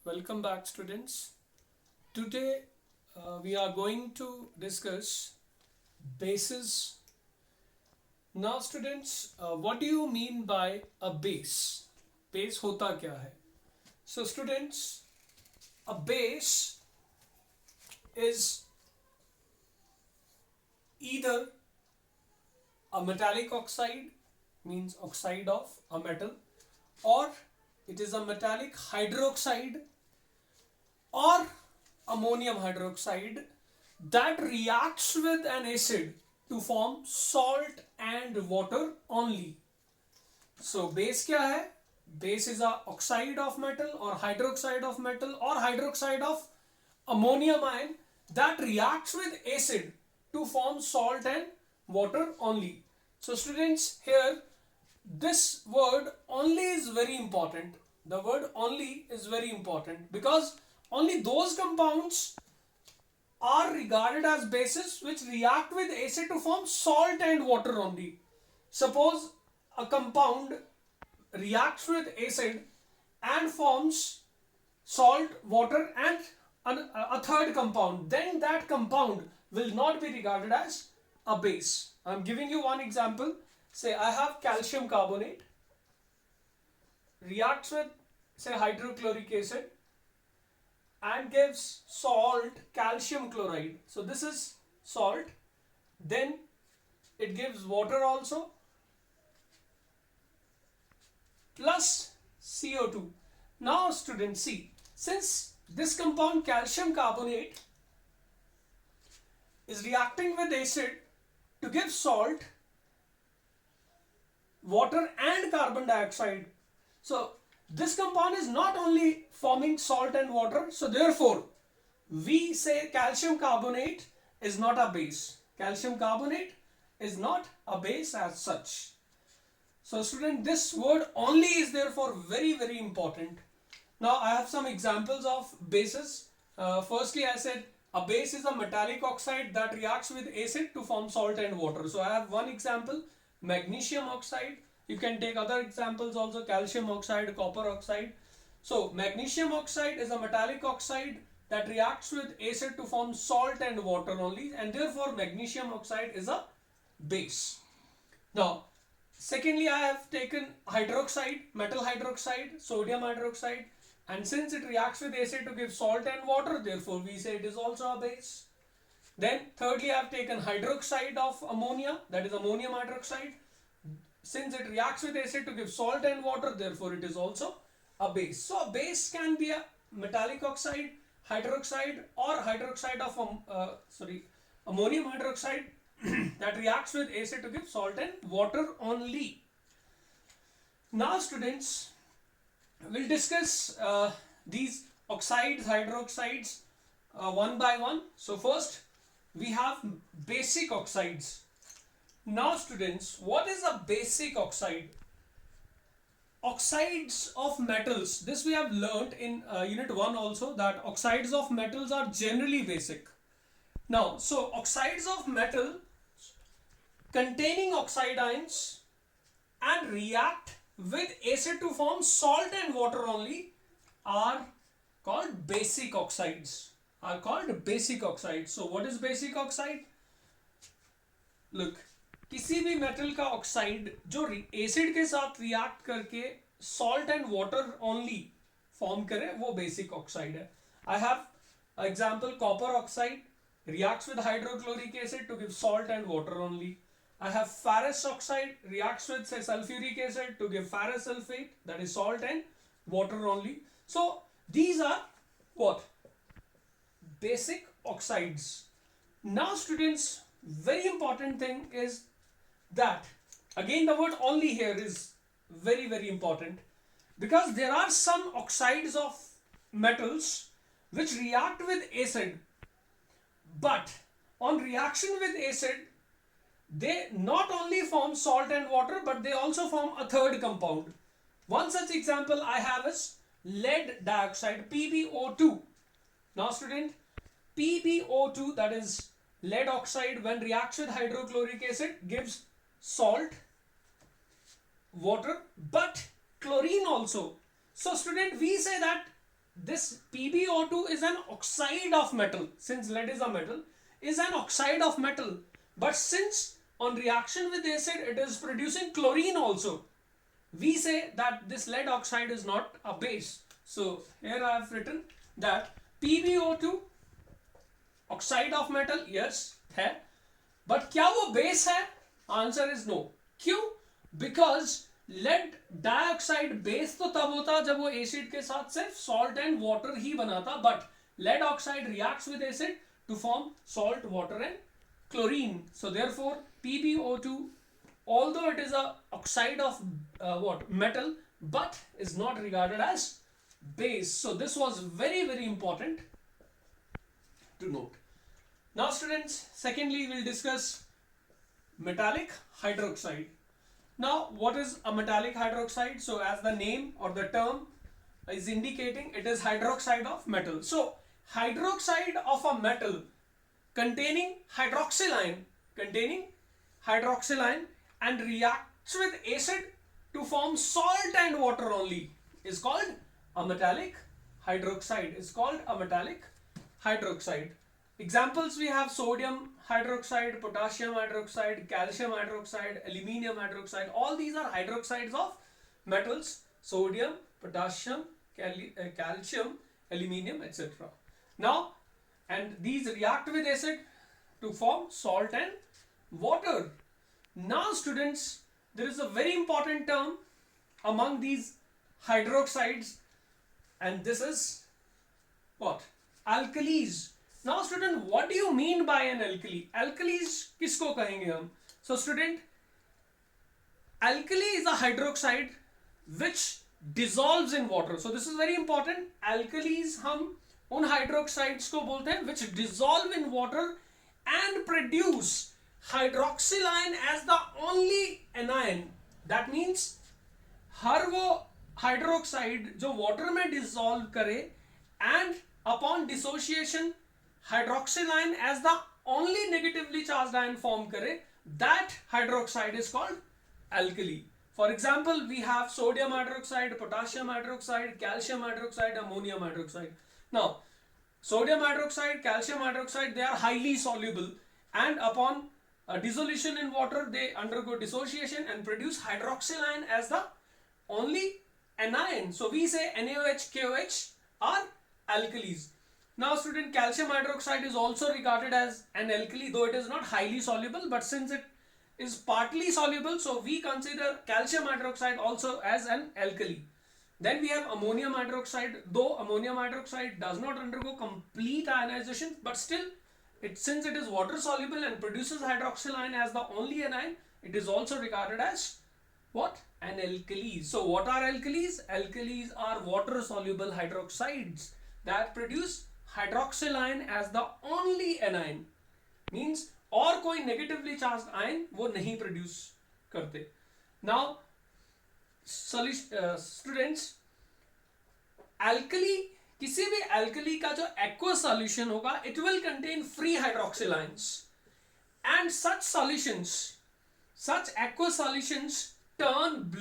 Welcome back, students. Today we are going to discuss bases. Now, students, what do you mean by a base? Base होता क्या है? So, students, a base is either a metallic oxide, means oxide of a metal, or it is a metallic hydroxide or ammonium hydroxide that reacts with an acid to form salt and water only. So base क्या है? Base is a oxide of metal or hydroxide of metal or hydroxide of ammonium ion that reacts with acid to form salt and water only. So students, here this word only is very important. The word only is very important because only those compounds are regarded as bases which react with acid to form salt and water only. Suppose a compound reacts with acid and forms salt, water and a third compound, then that compound will not be regarded as a base. I am giving you one example. Say I have calcium carbonate reacts with say hydrochloric acid and gives salt calcium chloride. So this is salt, then it gives water also plus CO2. Now students, see, since this compound calcium carbonate is reacting with acid to give salt, water and carbon dioxide, so this compound is not only forming salt and water, so therefore we say calcium carbonate is not a base. Calcium carbonate is not a base as such. So student, this word only is therefore very important. Now I have some examples of bases. Firstly, I said a base is a metallic oxide that reacts with acid to form salt and water. So I have one example, magnesium oxide. You can take other examples also, calcium oxide, copper oxide. So magnesium oxide is a metallic oxide that reacts with acid to form salt and water only, and therefore magnesium oxide is a base. Now secondly, I have taken hydroxide, metal hydroxide, sodium hydroxide, and since it reacts with acid to give salt and water, therefore we say it is also a base. Then thirdly, I have taken hydroxide of ammonia, that is ammonium hydroxide. Since it reacts with acid to give salt and water, therefore it is also a base. So a base can be a metallic oxide, hydroxide or hydroxide of ammonium hydroxide that reacts with acid to give salt and water only. Now students, we'll discuss these oxides, hydroxides one by one. So first we have basic oxides. Now students, what is a basic oxide? Oxides of metals, this we have learnt in unit 1 also, that oxides of metals are generally basic. Now, so oxides of metal containing oxide ions and react with acid to form salt and water only are called basic oxides. So what is basic oxide? Look, किसी भी metal का oxide जो acid के साथ react करके salt and water only form करे वो basic oxide है. I have example copper oxide reacts with hydrochloric acid to give salt and water only. I have ferrous oxide reacts with say sulfuric acid to give ferrous sulfate, that is salt and water only. So these are what? Basic oxides. Now students, very important thing is that again the word only here is very important, because there are some oxides of metals which react with acid, but on reaction with acid they not only form salt and water but they also form a third compound. One such example I have is lead dioxide, PbO2. Now student, PbO2, that is lead oxide, when reacts with hydrochloric acid gives salt, water, but chlorine also. So student, we say that this PbO2 is an oxide of metal. Since lead is a metal, is an oxide of metal. But since on reaction with acid it is producing chlorine also, we say that this lead oxide is not a base. So here I have written that PbO2 oxide of metal, yes है, but क्या वो base है? Answer is no. क्यों? Because lead dioxide base तो तब होता जब वो एसिड के साथ सिर्फ सॉल्ट एंड वाटर ही बनाता, but lead oxide reacts with acid to form salt, water and chlorine. So therefore PbO2, although it is a oxide of what metal, but is not regarded as base. So this was very important to note. Now students, secondly we'll discuss metallic hydroxide. Now what is a metallic hydroxide? So as the name or the term is indicating, it is hydroxide of metal. So hydroxide of a metal containing hydroxyline and reacts with acid to form salt and water only is called a metallic hydroxide. Examples we have sodium hydroxide, potassium hydroxide, calcium hydroxide, aluminium hydroxide. All these are hydroxides of metals: sodium, potassium, calcium, aluminium, etc. Now, and these react with acid to form salt and water. Now students, there is a very important term among these hydroxides, and this is what? Alkalis. Now student, what do you mean by an alkali? Alkalis किसको कहेंगे हम? So student, alkali is a hydroxide which dissolves in water. So this is very important. Alkalis हम उन hydroxides को बोलते हैं which dissolve in water and produce hydroxyline as the only anion. That means हर वो hydroxide जो water में dissolve करे and upon dissociation hydroxyline as the only negatively charged ion form करे, that hydroxide is called alkali. For example, we have sodium hydroxide, potassium hydroxide, calcium hydroxide, ammonium hydroxide. Now, sodium hydroxide, calcium hydroxide, they are highly soluble, and upon dissolution in water, they undergo dissociation and produce hydroxyline as the only anion. So we say NaOH, KOH are alkalis. Now student, calcium hydroxide is also regarded as an alkali, though it is not highly soluble, but since it is partly soluble, so we consider calcium hydroxide also as an alkali. Then we have ammonium hydroxide. Though ammonium hydroxide does not undergo complete ionization, but still, since it is water soluble and produces hydroxyline as the only anion, it is also regarded as what? An alkali. So what are alkalis? Alkalis are water soluble hydroxides that produce hydroxyline as the only anion. Means और कोई negatively charged ion वो नहीं produce करते. Now students, alkali, किसी भी alkali का जो aqueous solution होगा, it will contain free hydroxylines, and such aqueous solutions turn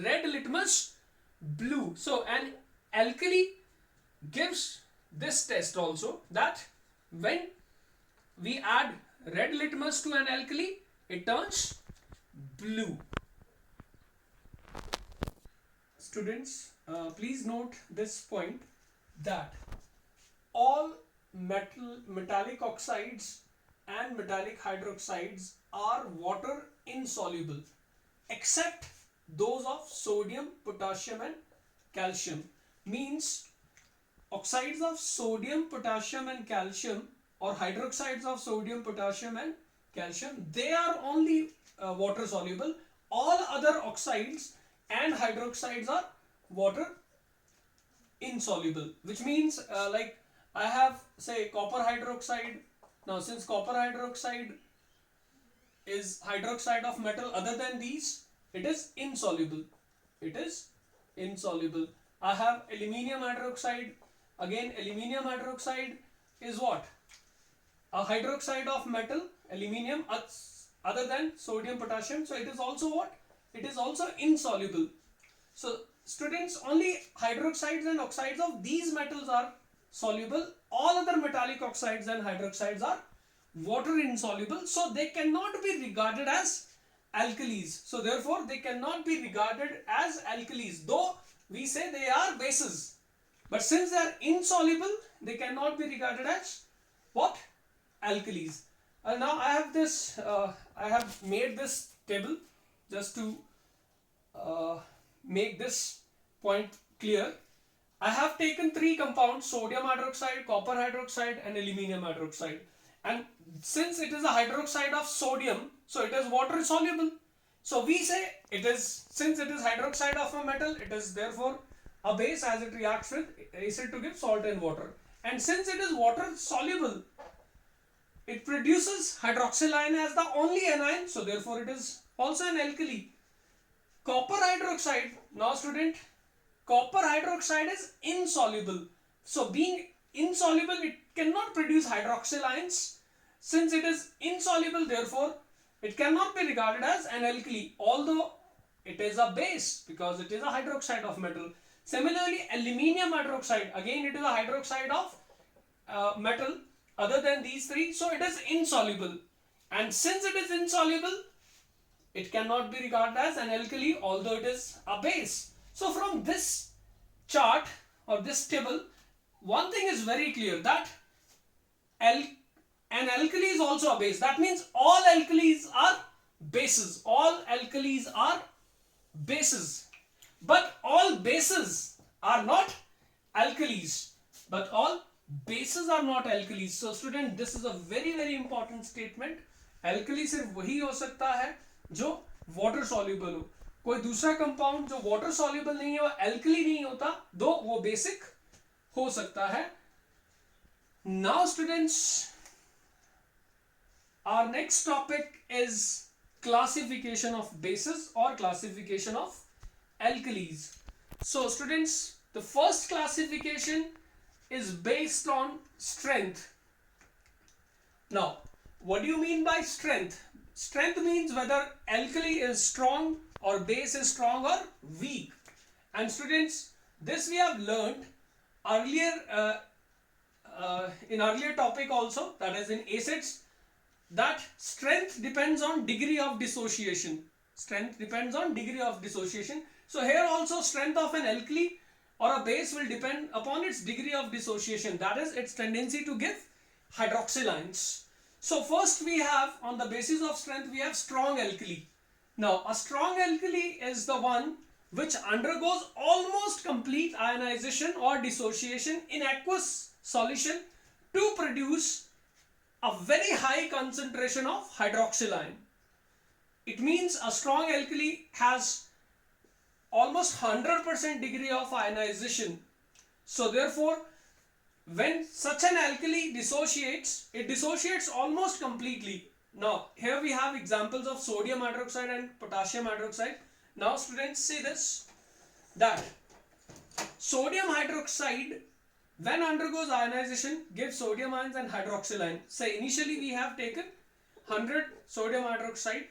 red litmus blue. So an alkali gives this test also, that when we add red litmus to an alkali, it turns blue. Students, please note this point, that all metallic oxides and metallic hydroxides are water insoluble except those of sodium, potassium and calcium. Means oxides of sodium, potassium and calcium, or hydroxides of sodium, potassium and calcium, they are only water soluble. All other oxides and hydroxides are water insoluble, which means like I have say copper hydroxide. Now since copper hydroxide is hydroxide of metal other than these, it is insoluble. I have aluminium hydroxide. Again, aluminium hydroxide is what? A hydroxide of metal, aluminium, other than sodium, potassium. So it is also what? It is also insoluble. So students, only hydroxides and oxides of these metals are soluble. All other metallic oxides and hydroxides are water insoluble, so they cannot be regarded as alkalis. So therefore they cannot be regarded as alkalis, though we say they are bases. But since they are insoluble, they cannot be regarded as what? Alkalis. Now I have this, I have made this table just to make this point clear. I have taken three compounds: sodium hydroxide, copper hydroxide, and aluminium hydroxide. And since it is a hydroxide of sodium, so it is water soluble. So we say it is, since it is hydroxide of a metal, it is therefore a base, as it reacts with acid to give salt and water. And since it is water soluble, it produces hydroxyl ion as the only anion, so therefore it is also an alkali. Copper hydroxide, now student, copper hydroxide is insoluble. So being insoluble, it cannot produce hydroxyl ions. Since it is insoluble, therefore it cannot be regarded as an alkali, although it is a base because it is a hydroxide of metal. Similarly, aluminium hydroxide, again it is a hydroxide of metal other than these three, so it is insoluble. And since it is insoluble, it cannot be regarded as an alkali, although it is a base. So from this chart or this table, one thing is very clear, that an alkali is also a base. That means all alkalis are bases. All alkalis are bases. But all bases are not alkalis. But all bases are not alkalis. So student, this is a very important statement. Alkali सिर्फ वही हो सकता है जो water soluble हो. कोई दूसरा compound जो water soluble नहीं है वो alkali नहीं होता, दो वो basic हो सकता है. Now students, our next topic is classification of bases or classification of alkalis. So students, the first classification is based on strength. Now, what do you mean by strength? Strength means whether alkali is strong or base is strong or weak. And students, this we have learned earlier in earlier topic also, that is in acids, that strength depends on degree of dissociation. Strength depends on degree of dissociation. So here also strength of an alkali or a base will depend upon its degree of dissociation, that is its tendency to give hydroxyl ions. So first we have, on the basis of strength, we have strong alkali. Now a strong alkali is the one which undergoes almost complete ionization or dissociation in aqueous solution to produce a very high concentration of hydroxyl ion. It means a strong alkali has almost 100% degree of ionization. So therefore, when such an alkali dissociates, it dissociates almost completely. Now here we have examples of sodium hydroxide and potassium hydroxide. Now students, see this, that sodium hydroxide, when undergoes ionization, gives sodium ions and hydroxyl ion. Say initially we have taken 100 sodium hydroxide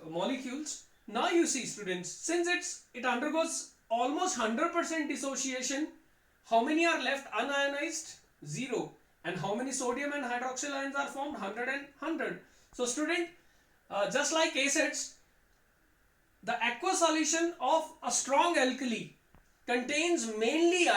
molecules. Now you see students, since it undergoes almost 100% dissociation, how many are left unionized? 0. And how many sodium and hydroxyl ions are formed? 100 and 100. So student, just like acids, the aqueous solution of a strong alkali contains mainly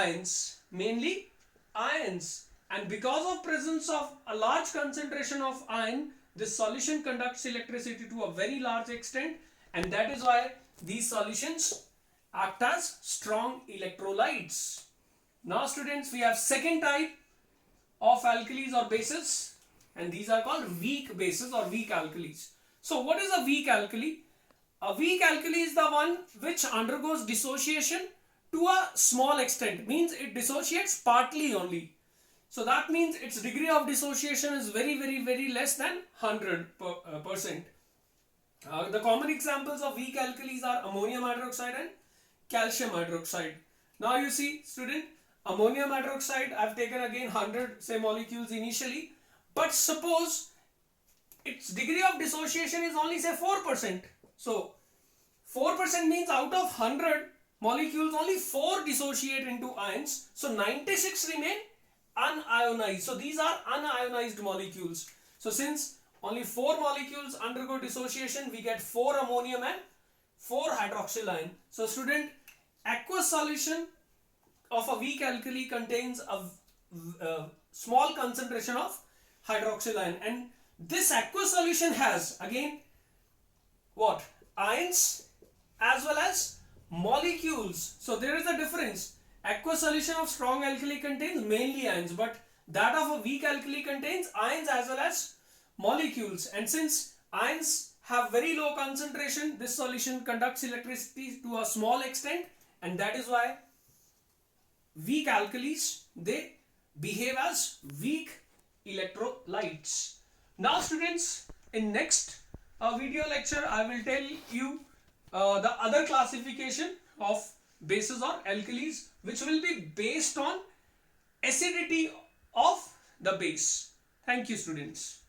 ions. And because of presence of a large concentration of ion, this solution conducts electricity to a very large extent, and that is why these solutions act as strong electrolytes. Now students, we have second type of alkalis or bases, and these are called weak bases or weak alkalis. So what is a weak alkali? A weak alkali is the one which undergoes dissociation to a small extent, means it dissociates partly only. So that means its degree of dissociation is very less than 100%. The common examples of weak alkalis are ammonium hydroxide and calcium hydroxide. Now you see student, ammonium hydroxide, I have taken again 100 say molecules initially, but suppose its degree of dissociation is only say 4%. So 4% means out of 100 molecules, only 4 dissociate into ions. So 96 remain unionized. So these are unionized molecules. So since only 4 molecules undergo dissociation, we get 4 ammonium and 4 hydroxyl ion. So student, aqueous solution of a weak alkali contains a small concentration of hydroxyl ion, and this aqueous solution has again what? Ions as well as molecules. So there is a difference. Aqueous solution of strong alkali contains mainly ions, but that of a weak alkali contains ions as well as molecules. And since ions have very low concentration, this solution conducts electricity to a small extent, and that is why weak alkalis, they behave as weak electrolytes. Now students, in next video lecture I will tell you the other classification of bases or alkalis, which will be based on acidity of the base. Thank you students.